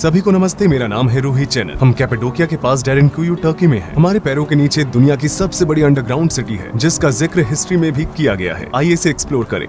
सभी को नमस्ते, मेरा नाम है रोहित चैनल। हम कैपेडोकिया के पास डेरेनकुयू टर्की में हैं। हमारे पैरों के नीचे दुनिया की सबसे बड़ी अंडरग्राउंड सिटी है, जिसका जिक्र हिस्ट्री में भी किया गया है। आइए इसे एक्सप्लोर करें।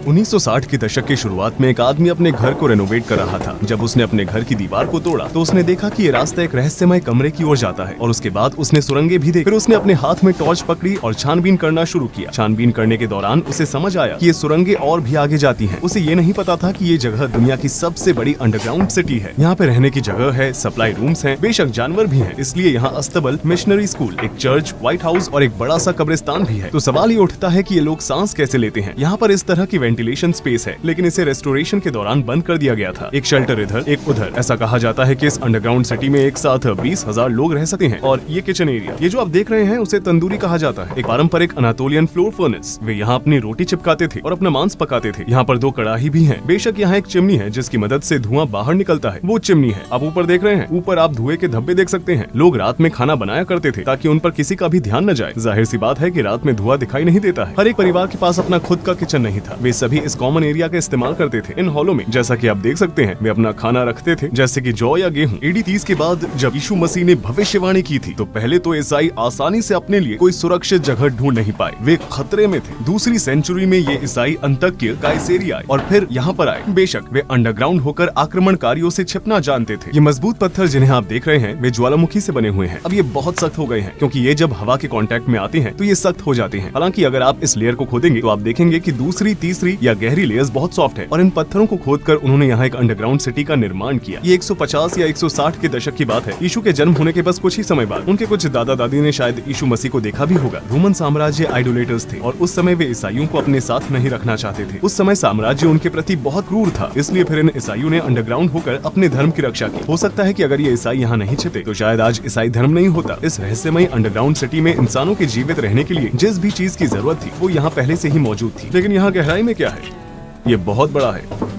1960 के दशक की शुरुआत में एक आदमी अपने घर को रेनोवेट कर रहा था। जब उसने अपने घर की दीवार को तोड़ा तो उसने देखा कि ये रास्ता एक रहस्यमय कमरे की ओर जाता है और उसके बाद उसने सुरंगें भी देखी। फिर उसने अपने हाथ में टॉर्च पकड़ी और छानबीन करना शुरू किया। छानबीन करने के दौरान उसे समझ आया कि ये सुरंगें और भी आगे जाती हैं। उसे ये नहीं पता था कि ये जगह दुनिया की सबसे बड़ी अंडरग्राउंड सिटी है। यहाँ पे रहने की जगह है, सप्लाई रूम्स हैं, बेशक जानवर भी हैं। इसलिए यहाँ अस्तबल, मिशनरी स्कूल, एक चर्च, व्हाइट हाउस और एक बड़ा सा कब्रिस्तान भी है। तो सवाल ये उठता है कि ये लोग सांस कैसे लेते हैं। यहाँ पर इस तरह की वेंटिलेशन स्पेस है, लेकिन इसे रेस्टोरेशन के दौरान बंद कर दिया गया था। एक शेल्टर इधर, एक उधर। ऐसा कहा जाता है कि इस अंडरग्राउंड सिटी में एक साथ 20,000 लोग रह सकते हैं। और ये किचन एरिया, ये जो आप देख रहे हैं, उसे तंदूरी कहा जाता है, एक पारंपरिक अनातोलियन फ्लोर फर्नेस। वे यहाँ अपनी रोटी चिपकाते थे और अपना मांस पकाते थे। यहाँ पर 2 कड़ाही भी हैं। बेशक यहाँ एक चिमनी है जिसकी मदद से धुआं बाहर निकलता है, वो चिमनी है। आप ऊपर देख रहे हैं, ऊपर आप धुएं के धब्बे देख सकते हैं। लोग रात में खाना बनाया करते थे ताकि उन पर किसी का भी ध्यान न जाए। जाहिर सी बात है कि रात में धुआं दिखाई नहीं देता है। हर एक परिवार के पास अपना खुद का किचन नहीं था। वे सभी इस कॉमन एरिया का इस्तेमाल करते थे। इन हॉलों में, जैसा कि आप देख सकते हैं, वे अपना खाना रखते थे, जैसे कि जौ या गेहूं। AD 30 के बाद जब यीशु मसीह ने भविष्यवाणी की थी तो पहले तो ईसाई आसानी से अपने लिए कोई सुरक्षित जगह ढूंढ नहीं पाए। वे खतरे में थे। दूसरी सेंचुरी में ये ईसाई अंतक्य काइसेरिया आए और फिर यहाँ पर आए। बेशक वे अंडरग्राउंड होकर आक्रमणकारियों से छिपना जानते थे। ये मजबूत पत्थर जिन्हें आप देख रहे हैं, वे ज्वालामुखी से बने हुए हैं। अब ये बहुत सख्त हो गए हैं, क्योंकि ये जब हवा के कांटेक्ट में आते हैं तो ये सख्त हो जाते हैं। हालांकि अगर आप इस लेयर को खोदेंगे तो आप देखेंगे कि दूसरी, तीसरी या गहरी लेयर्स बहुत सॉफ्ट है। और इन पत्थरों को खोदकर उन्होंने यहाँ एक अंडरग्राउंड सिटी का निर्माण किया। ये 150 या 160 के दशक की बात है। यीशु के जन्म होने के बस कुछ ही समय बाद उनके कुछ दादा दादी ने शायद यीशु मसीह को देखा भी होगा। रोमन साम्राज्य आइडोलेटर्स थे और उस समय वे ईसाइयों को अपने साथ नहीं रखना चाहते थे। उस समय साम्राज्य उनके प्रति बहुत क्रूर था, इसलिए फिर इन ईसाइयों ने अंडरग्राउंड होकर अपने धर्म की रक्षा की। हो सकता है कि अगर ये ईसाई यहाँ नहीं छिपते तो शायद आज ईसाई धर्म नहीं होता। इस रहस्यमय अंडरग्राउंड सिटी में इंसानों के जीवित रहने के लिए जिस भी चीज की जरूरत थी वो यहाँ पहले से ही मौजूद थी। लेकिन यहाँ गहराई में क्या है? ये बहुत बड़ा है।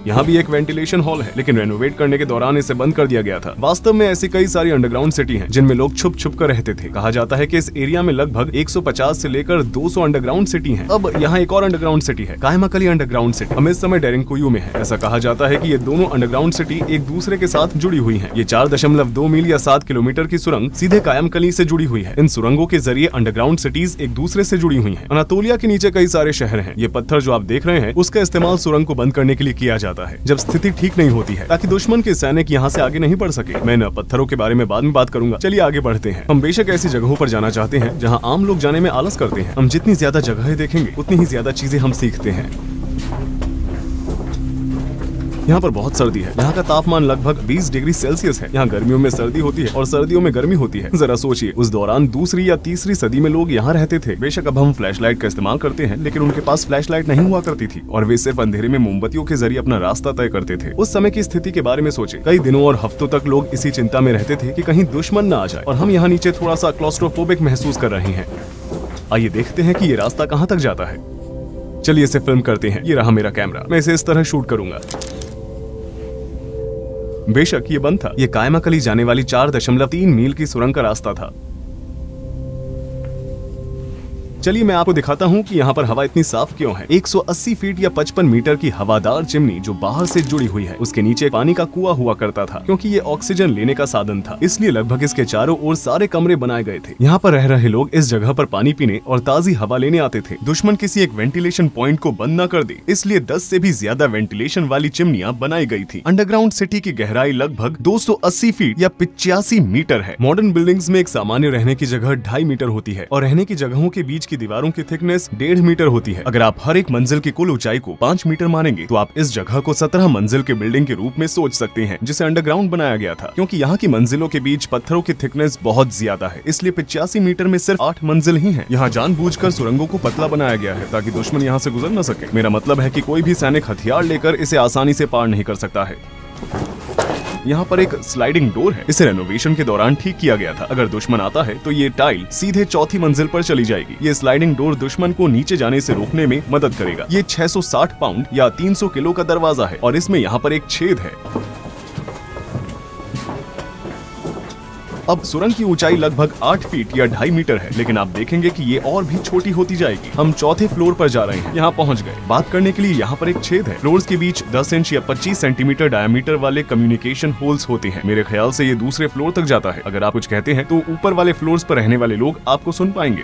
यहाँ भी एक वेंटिलेशन हॉल है, लेकिन रेनोवेट करने के दौरान इसे बंद कर दिया गया था। वास्तव में ऐसी कई सारी अंडरग्राउंड सिटी हैं जिनमें लोग छुप छुप कर रहते थे। कहा जाता है कि इस एरिया में लगभग 150 से लेकर 200 अंडरग्राउंड सिटी हैं। अब यहाँ एक और अंडरग्राउंड सिटी है, कायमाकली अंडरग्राउंड सिटी। हम इस समय डेरेनकुयू में है। ऐसा कहा जाता है कि ये दोनों अंडरग्राउंड सिटी एक दूसरे के साथ जुड़ी हुई है। ये 4.2 मील या 7 किलोमीटर की सुरंग सीधे कायमकली से जुड़ी हुई है। इन सुरंगों के जरिए अंडरग्राउंड सिटीज एक दूसरे से जुड़ी हुई है। अनातोलिया के नीचे कई सारे शहर है। ये पत्थर जो आप देख रहे हैं, उसका इस्तेमाल सुरंग को बंद करने के लिए किया जाता है जब स्थिति ठीक नहीं होती है, ताकि दुश्मन के सैनिक यहाँ से आगे नहीं बढ़ सके। मैं इन पत्थरों के बारे में बाद में बात करूंगा। चलिए आगे बढ़ते हैं। हम बेशक ऐसी जगहों पर जाना चाहते हैं जहाँ आम लोग जाने में आलस करते हैं। हम जितनी ज्यादा जगहें देखेंगे उतनी ही ज्यादा चीजें हम सीखते हैं। यहाँ पर बहुत सर्दी है। यहाँ का तापमान लगभग 20 डिग्री सेल्सियस है। यहाँ गर्मियों में सर्दी होती है और सर्दियों में गर्मी होती है। जरा सोचिए, उस दौरान दूसरी या तीसरी सदी में लोग यहाँ रहते थे। बेशक अब हम फ्लैशलाइट का इस्तेमाल करते हैं, लेकिन उनके पास फ्लैशलाइट नहीं हुआ करती थी और वे सिर्फ अंधेरे में मोमबत्तियों के जरिए अपना रास्ता तय करते थे। उस समय की स्थिति के बारे में सोचे। कई दिनों और हफ्तों तक लोग इसी चिंता में रहते थे कि कहीं दुश्मन न आ जाए। और हम यहाँ नीचे थोड़ा सा क्लॉस्ट्रोफोबिक महसूस कर रहे हैं। आइए देखते हैं कि ये रास्ता कहाँ तक जाता है। चलिए इसे फिल्म करते हैं। ये रहा मेरा कैमरा। मैं इसे इस तरह शूट करूंगा। बेशक ये बंद था। ये कायमाकली जाने वाली 4.3 मील की सुरंग का रास्ता था। चलिए मैं आपको दिखाता हूँ कि यहाँ पर हवा इतनी साफ क्यों है। 180 फीट या 55 मीटर की हवादार चिमनी जो बाहर से जुड़ी हुई है, उसके नीचे पानी का कुआं हुआ करता था। क्योंकि ये ऑक्सीजन लेने का साधन था, इसलिए लगभग इसके चारों ओर सारे कमरे बनाए गए थे। यहाँ पर रह रहे लोग इस जगह पर पानी पीने और ताजी हवा लेने आते थे। दुश्मन किसी एक वेंटिलेशन पॉइंट को बंद न कर दे, इसलिए 10 से भी ज्यादा वेंटिलेशन वाली चिमनियां बनाई गई थी। अंडरग्राउंड सिटी की गहराई लगभग 280 फीट या 85 मीटर है। मॉडर्न बिल्डिंग्स में एक सामान्य रहने की जगह 2.5 मीटर होती है और रहने की जगहों के बीच की दीवारों की थिकनेस 1.5 मीटर होती है। अगर आप हर एक मंजिल की कुल ऊंचाई को 5 मीटर मानेंगे तो आप इस जगह को 17 मंजिल के बिल्डिंग के रूप में सोच सकते हैं, जिसे अंडरग्राउंड बनाया गया था। क्योंकि यहाँ की मंजिलों के बीच पत्थरों की थिकनेस बहुत ज्यादा है, इसलिए 85 मीटर में सिर्फ 8 मंजिल ही है। यहाँ जानबूझकर सुरंगों को पतला बनाया गया है ताकि दुश्मन यहाँ से गुजर न सके। मेरा मतलब है कि कोई भी सैनिक हथियार लेकर इसे आसानी से पार नहीं कर सकता है। यहाँ पर एक स्लाइडिंग डोर है। इसे रेनोवेशन के दौरान ठीक किया गया था। अगर दुश्मन आता है तो ये टाइल सीधे चौथी मंजिल पर चली जाएगी। ये स्लाइडिंग डोर दुश्मन को नीचे जाने से रोकने में मदद करेगा। ये 660 पाउंड या 300 किलो का दरवाजा है और इसमें यहाँ पर एक छेद है। अब सुरंग की ऊंचाई लगभग 8 फीट या 2.5 मीटर है, लेकिन आप देखेंगे कि ये और भी छोटी होती जाएगी। हम चौथे फ्लोर पर जा रहे हैं, यहाँ पहुँच गए। बात करने के लिए यहाँ पर एक छेद है। फ्लोर्स के बीच 10 इंच या 25 सेंटीमीटर डायमीटर वाले कम्युनिकेशन होल्स होते हैं। मेरे ख्याल से ये दूसरे फ्लोर तक जाता है। अगर आप कुछ कहते हैं तो ऊपर वाले फ्लोर्स पर रहने वाले लोग आपको सुन पाएंगे।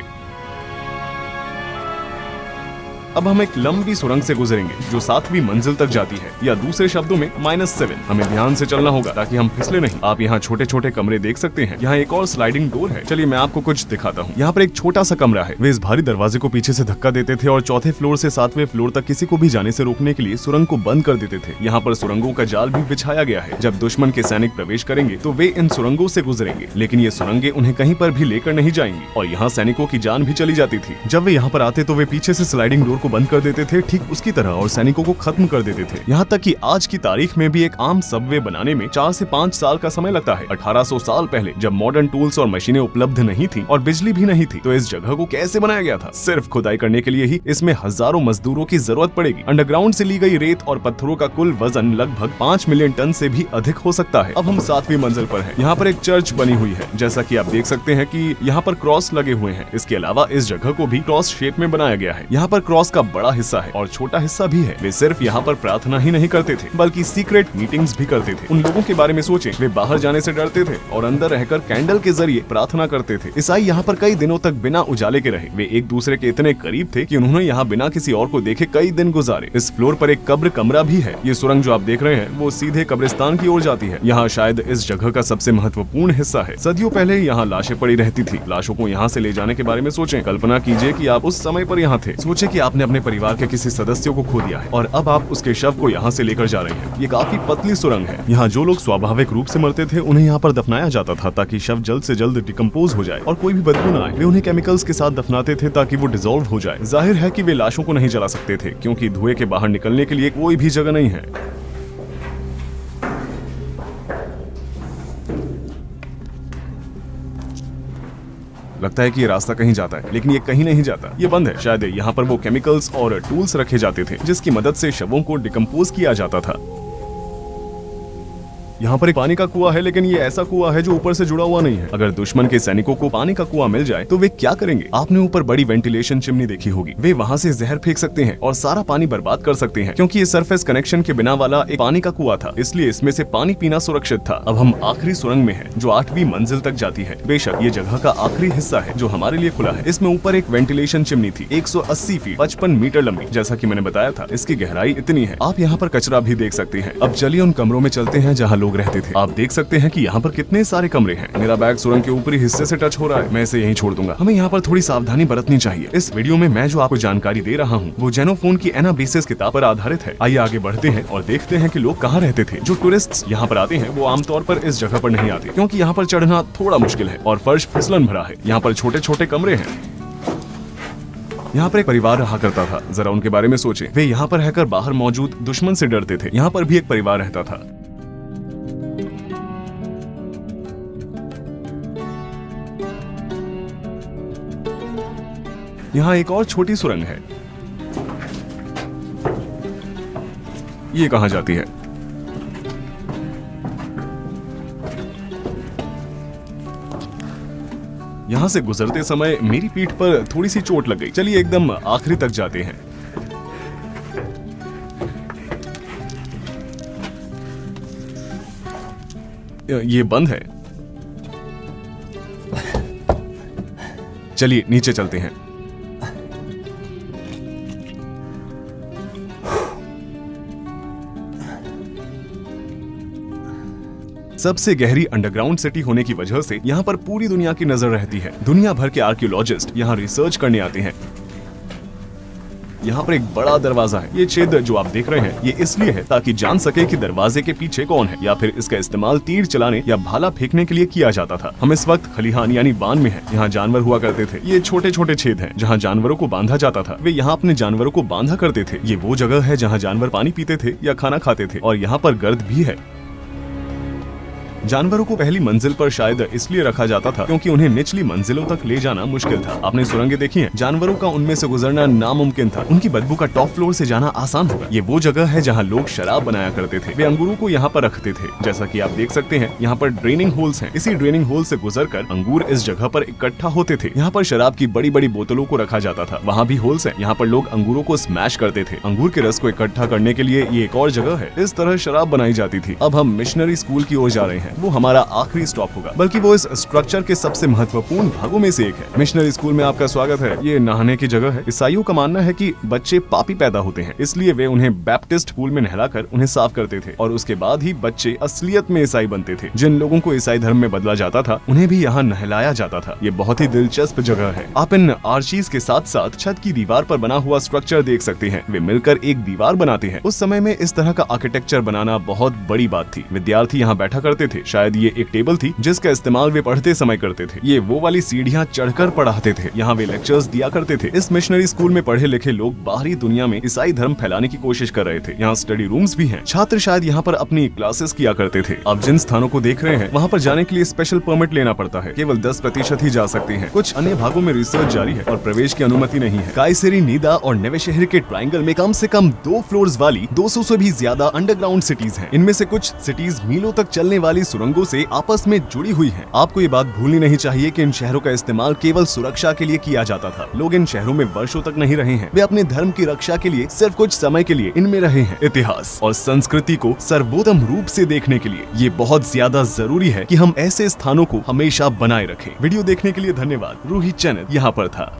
अब हम एक लंबी सुरंग से गुजरेंगे जो 7वीं मंजिल तक जाती है, या दूसरे शब्दों में -7। हमें ध्यान से चलना होगा ताकि हम फिसले नहीं। आप यहाँ छोटे छोटे कमरे देख सकते हैं। यहाँ एक और स्लाइडिंग डोर है। चलिए मैं आपको कुछ दिखाता हूँ। यहाँ पर एक छोटा सा कमरा है। वे इस भारी दरवाजे को पीछे से धक्का देते थे और चौथे फ्लोर से 7वें फ्लोर तक किसी को भी जाने से रोकने के लिए सुरंग को बंद कर देते थे। यहाँ पर सुरंगों का जाल भी बिछाया गया है। जब दुश्मन के सैनिक प्रवेश करेंगे तो वे इन सुरंगों से गुजरेंगे, लेकिन ये सुरंगें उन्हें कहीं पर भी लेकर नहीं जाएंगी और यहाँ सैनिकों की जान भी चली जाती थी। जब वे यहाँ पर आते तो वे पीछे से स्लाइडिंग डोर को बंद कर देते थे ठीक उसकी तरह और सैनिकों को खत्म कर देते थे। यहाँ तक कि आज की तारीख में भी एक आम सबवे बनाने में 4 से 5 साल का समय लगता है। 1800 साल पहले जब मॉडर्न टूल्स और मशीनें उपलब्ध नहीं थी और बिजली भी नहीं थी, तो इस जगह को कैसे बनाया गया था? सिर्फ खुदाई करने के लिए ही इसमें हजारों मजदूरों की जरूरत पड़ेगी। अंडरग्राउंड से ली गई रेत और पत्थरों का कुल वजन लगभग 5 मिलियन टन से भी अधिक हो सकता है। अब हम 7वीं मंजिल पर हैं। यहाँ पर एक चर्च बनी हुई है। जैसा कि आप देख सकते हैं कि यहाँ पर क्रॉस लगे हुए हैं। इसके अलावा इस जगह को भी क्रॉस शेप में बनाया गया है। यहाँ पर क्रॉस का बड़ा हिस्सा है और छोटा हिस्सा भी है। वे सिर्फ यहाँ पर प्रार्थना ही नहीं करते थे, बल्कि सीक्रेट मीटिंग्स भी करते थे। उन लोगों के बारे में सोचें, वे बाहर जाने से डरते थे और अंदर रहकर कैंडल के जरिए प्रार्थना करते थे। ईसाई यहाँ पर कई दिनों तक बिना उजाले के रहे। वे एक दूसरे के इतने करीब थे कि उन्होंने यहाँ बिना किसी और को देखे कई दिन गुजारे। इस फ्लोर पर एक कब्र कमरा भी है। ये सुरंग जो आप देख रहे हैं वो सीधे कब्रिस्तान की ओर जाती है। यहाँ शायद इस जगह का सबसे महत्वपूर्ण हिस्सा है। सदियों पहले यहाँ लाशें पड़ी रहती थी। लाशों को यहाँ से ले जाने के बारे में सोचें। कल्पना कीजिए कि आप उस समय पर यहाँ थे। सोचे कि आपने अपने परिवार के किसी सदस्य को खो दिया है और अब आप उसके शव को यहाँ से लेकर जा रहे हैं। ये काफी पतली सुरंग है। यहाँ जो लोग स्वाभाविक रूप से मरते थे उन्हें यहाँ पर दफनाया जाता था ताकि शव जल्द से जल्द डिकम्पोज हो जाए और कोई भी बदबू न आए। वे उन्हें केमिकल्स के साथ दफनाते थे ताकि वो डिसॉल्व हो जाए। जाहिर है कि वे लाशों को नहीं जला सकते थे क्योंकि धुएं के बाहर निकलने के लिए कोई भी जगह नहीं है। लगता है कि ये रास्ता कहीं जाता है, लेकिन ये कहीं नहीं जाता। ये बंद है। शायद यहाँ पर वो केमिकल्स और टूल्स रखे जाते थे जिसकी मदद से शवों को डिकम्पोज किया जाता था। यहाँ पर एक पानी का कुआं है, लेकिन ये ऐसा कुआं है जो ऊपर से जुड़ा हुआ नहीं है। अगर दुश्मन के सैनिकों को पानी का कुआं मिल जाए तो वे क्या करेंगे? आपने ऊपर बड़ी वेंटिलेशन चिमनी देखी होगी। वे वहाँ से जहर फेंक सकते हैं और सारा पानी बर्बाद कर सकते हैं, क्योंकि ये सरफेस कनेक्शन के बिना वाला एक पानी का कुआं था, इसलिए इसमें से पानी पीना सुरक्षित था। अब हम आखिरी सुरंग में हैं, जो 8वीं मंजिल तक जाती है। बेशक ये जगह का आखिरी हिस्सा है जो हमारे लिए खुला है। इसमें ऊपर एक वेंटिलेशन चिमनी थी, 180 फीट 55 मीटर लंबी। जैसा कि मैंने बताया था, इसकी गहराई इतनी है। आप यहाँ पर कचरा भी देख सकते हैं। अब चलिए उन कमरों में चलते हैं जहाँ लोग रहते थे। आप देख सकते हैं कि यहाँ पर कितने सारे कमरे हैं। मेरा बैग सुरंग के ऊपरी हिस्से से टच हो रहा है। मैं इसे यहीं छोड़ दूंगा। हमें यहाँ पर थोड़ी सावधानी बरतनी चाहिए। इस वीडियो में मैं जो आपको जानकारी दे रहा हूँ वो जेनोफोन की एनाबेसिस किताब पर आधारित है। आइए आगे बढ़ते हैं और देखते हैं कि लोग कहाँ रहते थे। जो टूरिस्ट्स यहाँ पर आते हैं वो आमतौर पर इस जगह पर नहीं आते, क्योंकि यहाँ पर चढ़ना थोड़ा मुश्किल है और फर्श फिसलन भरा है। यहाँ पर छोटे छोटे कमरे हैं। यहाँ पर एक परिवार रहा करता था। जरा उनके बारे में सोचें। वे यहाँ पर रहकर बाहर मौजूद दुश्मन से डरते थे। यहाँ पर भी एक परिवार रहता था। यहाँ एक और छोटी सुरंग है। ये कहाँ जाती है? यहाँ से गुजरते समय मेरी पीठ पर थोड़ी सी चोट लग गई। चलिए एकदम आखिरी तक जाते हैं। ये बंद है। चलिए नीचे चलते हैं। सबसे गहरी अंडरग्राउंड सिटी होने की वजह से यहाँ पर पूरी दुनिया की नजर रहती है। दुनिया भर के आर्कियोलॉजिस्ट यहाँ रिसर्च करने आते हैं। यहाँ पर एक बड़ा दरवाजा है। ये छेद जो आप देख रहे हैं ये इसलिए है ताकि जान सके कि दरवाजे के पीछे कौन है, या फिर इसका इस्तेमाल तीर चलाने या भाला फेंकने के लिए किया जाता था। हम इस वक्त खलिहान यानी बान में हैं। यहाँ जानवर हुआ करते थे। ये छोटे छोटे छेद हैं जहाँ जानवरों को बांधा जाता था। वे यहाँ अपने जानवरों को बांधा करते थे। ये वो जगह है जहाँ जानवर पानी पीते थे या खाना खाते थे, और यहाँ पर गर्द भी है। जानवरों को पहली मंजिल पर शायद इसलिए रखा जाता था क्योंकि उन्हें निचली मंजिलों तक ले जाना मुश्किल था। आपने सुरंगें देखी हैं? जानवरों का उनमें से गुजरना नामुमकिन था। उनकी बदबू का टॉप फ्लोर से जाना आसान होगा। ये वो जगह है जहाँ लोग शराब बनाया करते थे। वे अंगूरों को यहाँ पर रखते थे। जैसा कि आप देख सकते हैं, यहाँ पर ड्रेनिंग होल्स हैं। इसी ड्रेनिंग होल से गुजरकर अंगूर इस जगह पर इकट्ठा होते थे। यहाँ पर शराब की बड़ी बड़ी बोतलों को रखा जाता था। वहाँ भी होल्स हैं। यहाँ पर लोग अंगूरों को स्मैश करते थे। अंगूर के रस को इकट्ठा करने के लिए ये एक और जगह है। इस तरह शराब बनाई जाती थी। अब हम मिशनरी स्कूल की ओर जा रहे हैं। वो हमारा आखिरी स्टॉप होगा, बल्कि वो इस स्ट्रक्चर के सबसे महत्वपूर्ण भागों में से एक है। मिशनरी स्कूल में आपका स्वागत है। ये नहाने की जगह है। ईसाइयों का मानना है कि बच्चे पापी पैदा होते हैं, इसलिए वे उन्हें बैप्टिस्ट पूल में नहलाकर उन्हें साफ करते थे और उसके बाद ही बच्चे असलियत में ईसाई बनते थे। जिन लोगों को ईसाई धर्म में बदला जाता था, उन्हें भी यहाँ नहलाया जाता था। ये बहुत ही दिलचस्प जगह है। आप इन आर्चीज के साथ साथ छत की दीवार पर बना हुआ स्ट्रक्चर देख सकते हैं। वे मिलकर एक दीवार बनाते हैं। उस समय में इस तरह का आर्किटेक्चर बनाना बहुत बड़ी बात थी। विद्यार्थी यहाँ बैठा करते थे। शायद ये एक टेबल थी जिसका इस्तेमाल वे पढ़ते समय करते थे। ये वो वाली सीढ़ियाँ चढ़कर पढ़ाते थे। यहाँ वे लेक्चर्स दिया करते थे। इस मिशनरी स्कूल में पढ़े लिखे लोग बाहरी दुनिया में ईसाई धर्म फैलाने की कोशिश कर रहे थे। यहाँ स्टडी रूम्स भी हैं। छात्र शायद यहाँ पर अपनी क्लासेस किया करते थे। आप जिन स्थानों को देख रहे हैं, वहाँ पर जाने के लिए स्पेशल परमिट लेना पड़ता है। केवल 10% ही जा सकते हैं। कुछ अन्य भागों में रिसर्च जारी है और प्रवेश की अनुमति नहीं है। कायसेरी, नीदा और नवे शहर के ट्रायंगल में कम से कम 2 फ्लोर्स वाली 200 से भी ज्यादा अंडरग्राउंड सिटीज हैं। इनमें से कुछ सिटीज मीलों तक चलने वाली सुरंगों से आपस में जुड़ी हुई हैं। आपको ये बात भूलनी नहीं चाहिए कि इन शहरों का इस्तेमाल केवल सुरक्षा के लिए किया जाता था। लोग इन शहरों में वर्षों तक नहीं रहे हैं। वे अपने धर्म की रक्षा के लिए सिर्फ कुछ समय के लिए इनमें रहे हैं। इतिहास और संस्कृति को सर्वोत्तम रूप से देखने के लिए ये बहुत ज्यादा जरूरी है कि हम ऐसे स्थानों को हमेशा बनाए रखें। वीडियो देखने के लिए धन्यवाद। रूही चैनल यहाँ पर था।